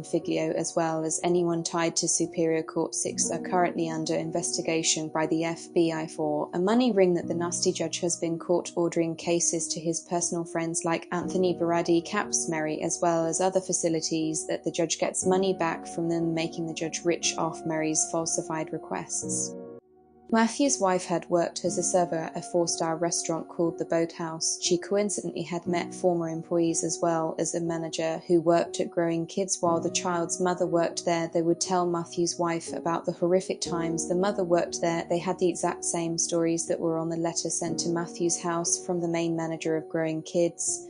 Figlio, as well as anyone tied to Superior Court 6, are currently under investigation by the FBI for a money ring that the nasty judge has been caught ordering cases to his personal friends like Anthony Baradi, Caps Mary, as well as other facilities that the judge gets money back from them, making the judge rich off Mary's falsified requests. Matthew's wife had worked as a server at a 4-star restaurant called the Boathouse. She coincidentally had met former employees as well as a manager who worked at Growing Kids while the child's mother worked there. They would tell Matthew's wife about the horrific times the mother worked there. They had the exact same stories that were on the letter sent to Matthew's house from the main manager of Growing Kids.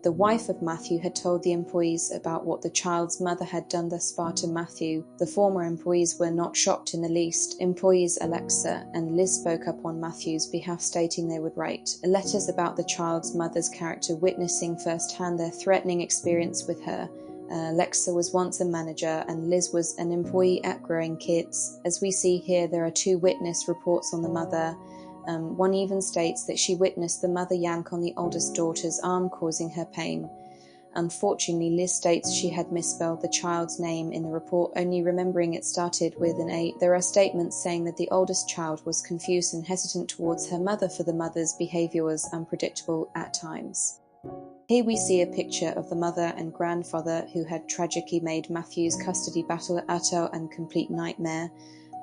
The wife of Matthew had told the employees about what the child's mother had done thus far to Matthew. The former employees were not shocked in the least. Employees Alexa and Liz spoke up on Matthew's behalf, stating they would write letters about the child's mother's character, witnessing firsthand their threatening experience with her. Alexa was once a manager and Liz was an employee at Growing Kids. As we see here, there are 2 witness reports on the mother. One even states that she witnessed the mother yank on the oldest daughter's arm, causing her pain. Unfortunately, Liz states she had misspelled the child's name in the report, only remembering it started with an A. There are statements saying that the oldest child was confused and hesitant towards her mother, for the mother's behavior was unpredictable at times. Here we see a picture of the mother and grandfather who had tragically made Matthew's custody battle an utter and complete nightmare.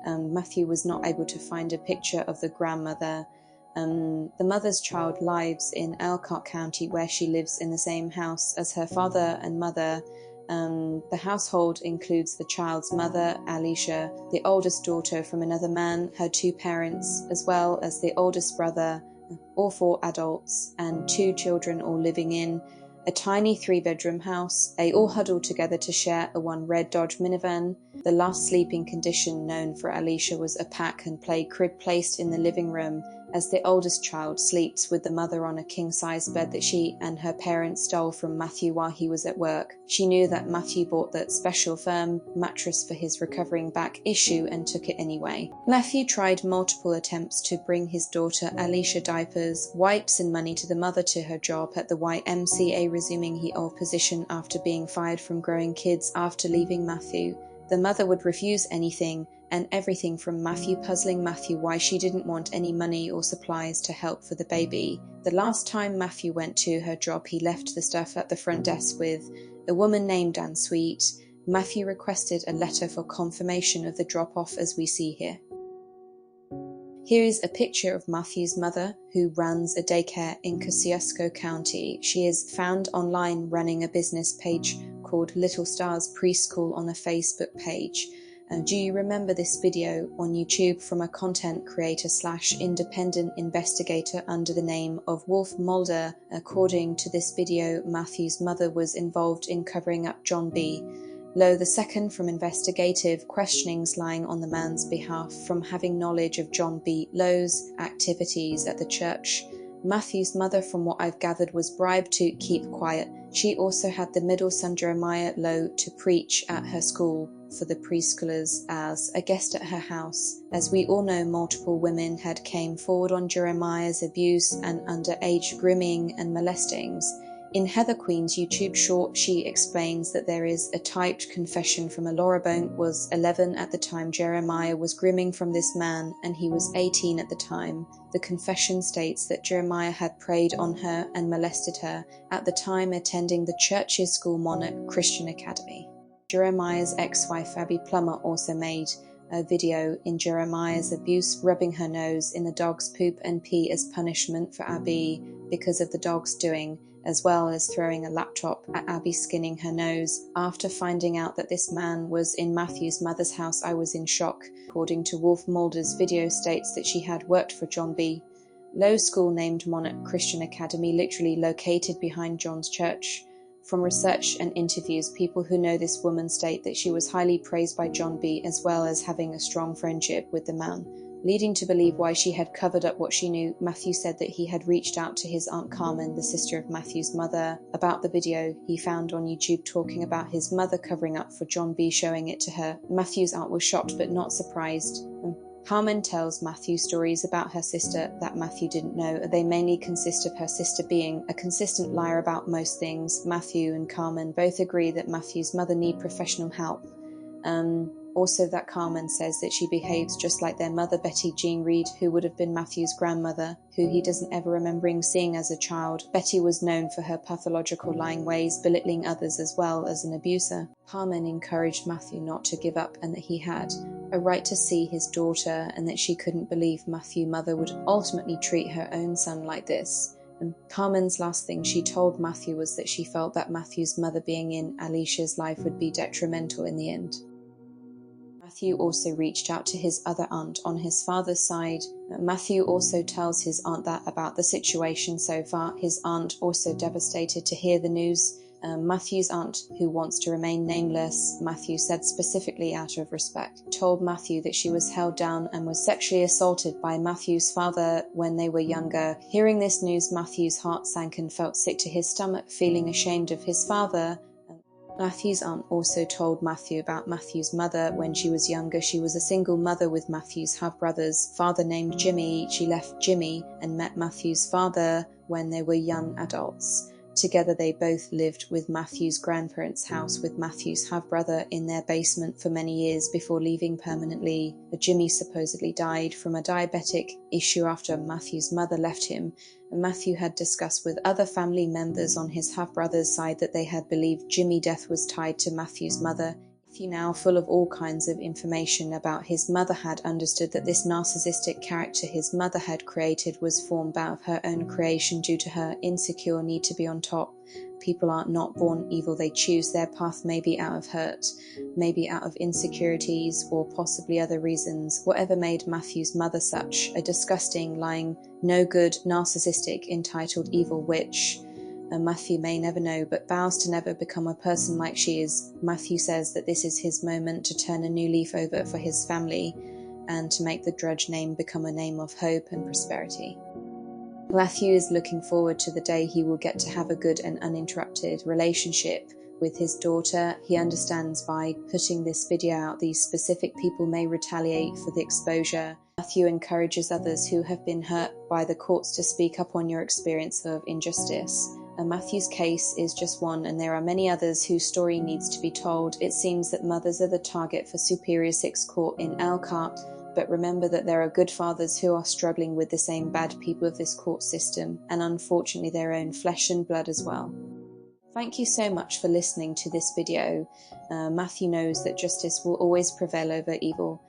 Matthew was not able to find a picture of the grandmother. The mother's child lives in Elkhart County, where she lives in the same house as her father and mother. The household includes the child's mother, Alicia, the oldest daughter from another man, her 2 parents, as well as the oldest brother, all 4 adults, and 2 children, all living in a tiny 3-bedroom house. They all huddled together to share a 1 red Dodge minivan. The last sleeping condition known for Alicia was a pack and play crib placed in the living room, as the oldest child sleeps with the mother on a king-size bed that she and her parents stole from Matthew while he was at work. She knew that Matthew bought that special firm mattress for his recovering back issue and took it anyway. Matthew tried multiple attempts to bring his daughter Alicia diapers, wipes and money to the mother to her job at the YMCA, resuming his old position after being fired from Growing Kids after leaving Matthew. The mother would refuse anything and everything from Matthew, puzzling Matthew why she didn't want any money or supplies to help for the baby. The last time Matthew went to her job, he left the stuff at the front desk with a woman named Anne Sweet. Matthew requested a letter for confirmation of the drop-off, as we see here. Here is a picture of Matthew's mother, who runs a daycare in Kosciuszko County. She is found online running a business page called Little Stars Preschool on a Facebook page. Do you remember this video on YouTube from a content creator / independent investigator under the name of Wolf Mulder? According to this video, Matthew's mother was involved in covering up John B. Lowe II from investigative questionings lying on the man's behalf from having knowledge of John B. Lowe's activities at the church. Matthew's mother, from what I've gathered, was bribed to keep quiet. She also had the middle son Jeremiah Lowe to preach at her school for the preschoolers as a guest at her house. As we all know, multiple women had came forward on Jeremiah's abuse and underage grooming and molestings. In Heather Queen's YouTube short, she explains that there is a typed confession from a Laura Bone was 11 at the time Jeremiah was grooming from this man, and he was 18 at the time. The confession states that Jeremiah had preyed on her and molested her at the time attending the church's school, Monarch Christian Academy. Jeremiah's ex-wife Abby Plummer also made a video in Jeremiah's abuse, rubbing her nose in the dog's poop and pee as punishment for Abby because of the dog's doing, as well as throwing a laptop at Abby, skinning her nose. After finding out that this man was in Matthew's mother's house, I was in shock. According to Wolf Mulder's video states that she had worked for John B. Lowe's school, named Monarch Christian Academy, literally located behind John's church. From research and interviews, people who know this woman state that she was highly praised by John B., as well as having a strong friendship with the man, leading to believe why she had covered up what she knew. Matthew said that he had reached out to his Aunt Carmen, the sister of Matthew's mother, about the video he found on YouTube talking about his mother covering up for John B., showing it to her. Matthew's aunt was shocked but not surprised. Carmen tells Matthew stories about her sister that Matthew didn't know. They mainly consist of her sister being a consistent liar about most things. Matthew and Carmen both agree that Matthew's mother needs professional help. Also that Carmen says that she behaves just like their mother, Betty Jean Reed, who would have been Matthew's grandmother, who he doesn't ever remembering seeing as a child. Betty was known for her pathological lying ways, belittling others as well as an abuser. Carmen encouraged Matthew not to give up and that he had a right to see his daughter, and that she couldn't believe Matthew's mother would ultimately treat her own son like this. And Carmen's last thing she told Matthew was that she felt that Matthew's mother being in Alicia's life would be detrimental in the end. Matthew also reached out to his other aunt on his father's side. Matthew also tells his aunt that about the situation so far. His aunt also devastated to hear the news. Matthew's aunt, who wants to remain nameless, Matthew said specifically out of respect, told Matthew that she was held down and was sexually assaulted by Matthew's father when they were younger. Hearing this news, Matthew's heart sank and felt sick to his stomach, feeling ashamed of his father. Matthew's aunt also told Matthew about Matthew's mother when she was younger. She was a single mother with Matthew's half-brother's father named Jimmy. She left Jimmy and met Matthew's father when they were young adults. Together they both lived with Matthew's grandparents' house with Matthew's half-brother in their basement for many years before leaving permanently. Jimmy supposedly died from a diabetic issue after Matthew's mother left him. Matthew had discussed with other family members on his half-brother's side that they had believed Jimmy's death was tied to Matthew's mother. Matthew, now full of all kinds of information about his mother, had understood that this narcissistic character his mother had created was formed out of her own creation due to her insecure need to be on top. People are not born evil, they choose their path, maybe out of hurt, maybe out of insecurities, or possibly other reasons. Whatever made Matthew's mother such a disgusting, lying, no good, narcissistic, entitled evil witch, Matthew may never know, but vows to never become a person like she is. Matthew says that this is his moment to turn a new leaf over for his family and to make the Drudge name become a name of hope and prosperity. Matthew is looking forward to the day he will get to have a good and uninterrupted relationship with his daughter. He understands by putting this video out, these specific people may retaliate for the exposure. Matthew encourages others who have been hurt by the courts to speak up on your experience of injustice. Matthew's case is just one, and there are many others whose story needs to be told. It seems that mothers are the target for Superior 6 Court in Elkhart, but remember that there are good fathers who are struggling with the same bad people of this court system, and unfortunately their own flesh and blood as well. Thank you so much for listening to this video. Matthew knows that justice will always prevail over evil.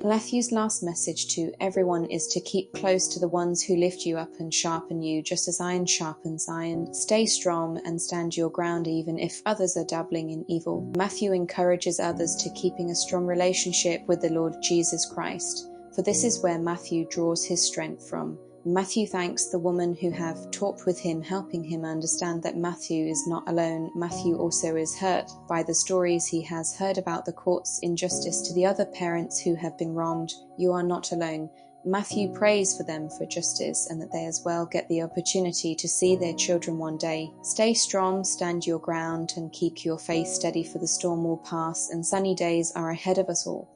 Matthew's last message to everyone is to keep close to the ones who lift you up and sharpen you, just as iron sharpens iron. Stay strong and stand your ground even if others are dabbling in evil. Matthew encourages others to keeping a strong relationship with the Lord Jesus Christ, for this is where Matthew draws his strength from. Matthew thanks the woman who have talked with him, helping him understand that Matthew is not alone. Matthew also is hurt by the stories he has heard about the court's injustice to the other parents who have been wronged. You are not alone. Matthew prays for them for justice and that they as well get the opportunity to see their children one day. Stay strong, stand your ground, and keep your faith steady, for the storm will pass and sunny days are ahead of us all.